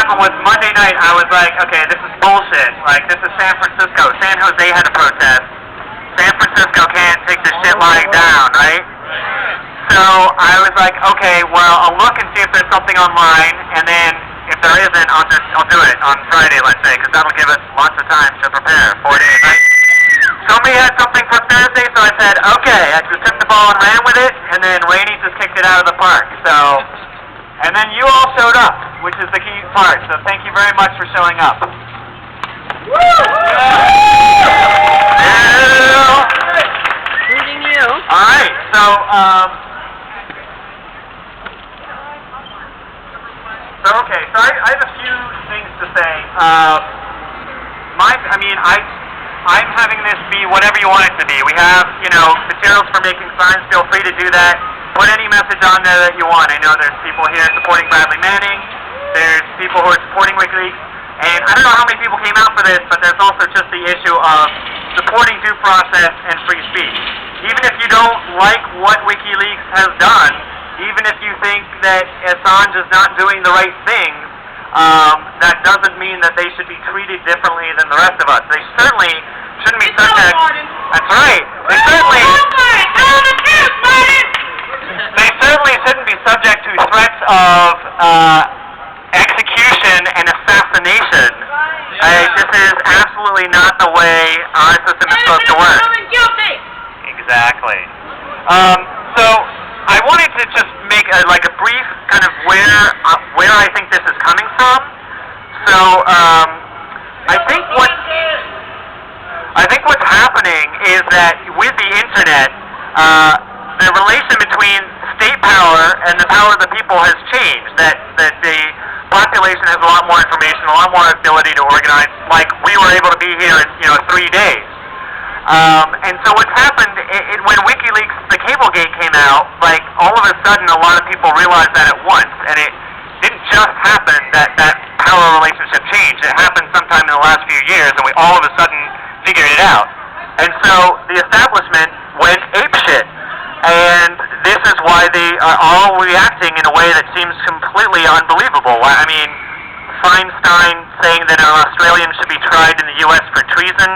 happened was Monday night I was like, okay, this is bullshit. Like, this is San Francisco. San Jose had a protest. San Francisco can't take this shit lying down, right? So I was like, okay, well, I'll look and see if there's something online, and then if there isn't, I'll do it on Friday, let's say, because that'll give us lots of time to prepare. 4 days, right? Somebody had something for Thursday, so I said, okay. I just took the ball and ran with it, and then Rainey just kicked it out of the park. So, and then you all showed up, which is the key part. So thank you very much for showing up. Woo! Including you. All right. So, okay. So I have a few things to say. I'm having this be whatever you want it to be. We have, materials for making signs. Feel free to do that. Put any message on there that you want. I know there's people here supporting Bradley Manning. There's people who are supporting WikiLeaks. And I don't know how many people came out for this, but there's also just the issue of supporting due process and free speech. Even if you don't like what WikiLeaks has done, even if you think that Assange is not doing the right things, that doesn't mean that they should be treated differently than the rest of us. They certainly shouldn't be subject. That's right. They certainly shouldn't be subject to threats of execution and assassination. This is absolutely not the way our system is supposed to work. Exactly. So I wanted to just make a brief kind of where I think this is coming from. So I think what's happening is that with the internet, the relation between state power and the power of the people has changed. That the population has a lot more information, a lot more ability to organize. Like we were able to be here in 3 days. And so what's happened, when WikiLeaks, the Cablegate came out, all of a sudden a lot of people realized that at once, and it didn't just happen that power relationship changed. It happened sometime in the last few years, and we all of a sudden figured it out. And so the establishment went apeshit, and this is why they are all reacting in a way that seems completely unbelievable. I mean, Feinstein saying that an Australian should be tried in the U.S. for treason.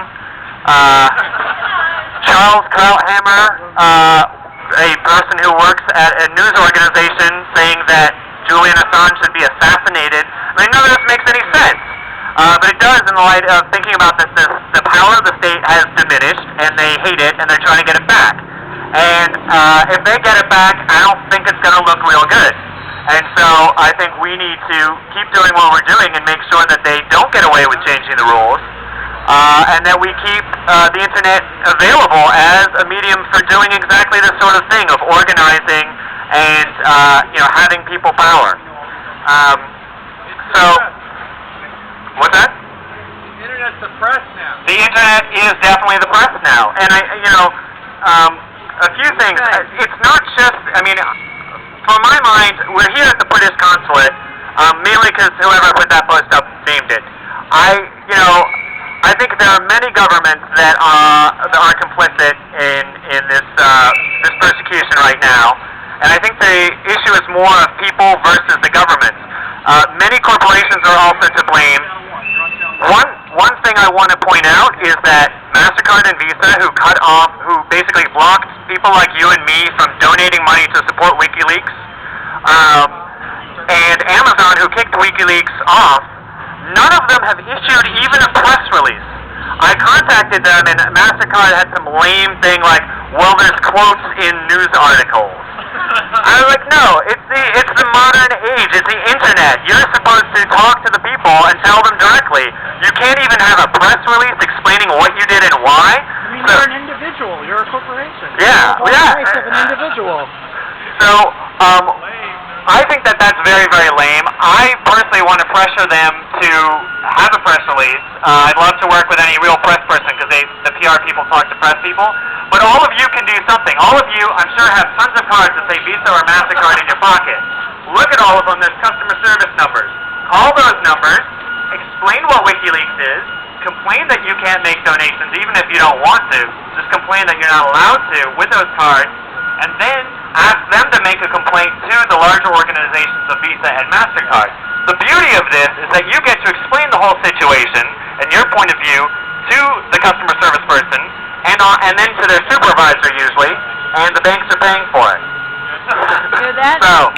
Charles Krauthammer, a person who works at a news organization, saying that Julian Assange should be assassinated. I mean, none of this makes any sense. But it does in the light of thinking about this. The power of the state has diminished, and they hate it, and they're trying to get it back. And if they get it back, I don't think it's going to look real good. And so I think we need to keep doing what we're doing and make sure that they don't get away with changing the rules. And that we keep the internet available as a medium for doing exactly this sort of thing of organizing and having people power. So, what's that? The internet's the press now. The internet is definitely the press now, and a few things. It's not just. I mean, from my mind, we're here at the British consulate mainly because whoever put that post up named it. I think there are many governments that are complicit in this persecution right now, and I think the issue is more of people versus the government. Many corporations are also to blame. One thing I want to point out is that MasterCard and Visa, who basically blocked people like you and me from donating money to support WikiLeaks, and Amazon, who kicked WikiLeaks off. None of them have issued even a press release. I contacted them, and MasterCard had some lame thing like, well, there's quotes in news articles. I was like, no, it's the modern age. It's the internet. You're supposed to talk to the people and tell them directly. You can't even have a press release explaining what you did and why. I mean, you're an individual. You're a corporation. Yeah, the rights of an individual. So, I think that that's very, very lame. I personally want to pressure them to have a press release. I'd love to work with any real press person because the PR people talk to press people. But all of you can do something. All of you, I'm sure, have tons of cards that say Visa or MasterCard in your pocket. Look at all of them. There's customer service numbers. Call those numbers. Explain what WikiLeaks is. Complain that you can't make donations even if you don't want to. Just complain that you're not allowed to with those cards. And then ask them to make a complaint to the larger organizations of Visa and MasterCard. the beauty of this is that you get to explain the whole situation and your point of view to the customer service person and then to their supervisor usually, and the banks are paying for it. Yeah, that, So,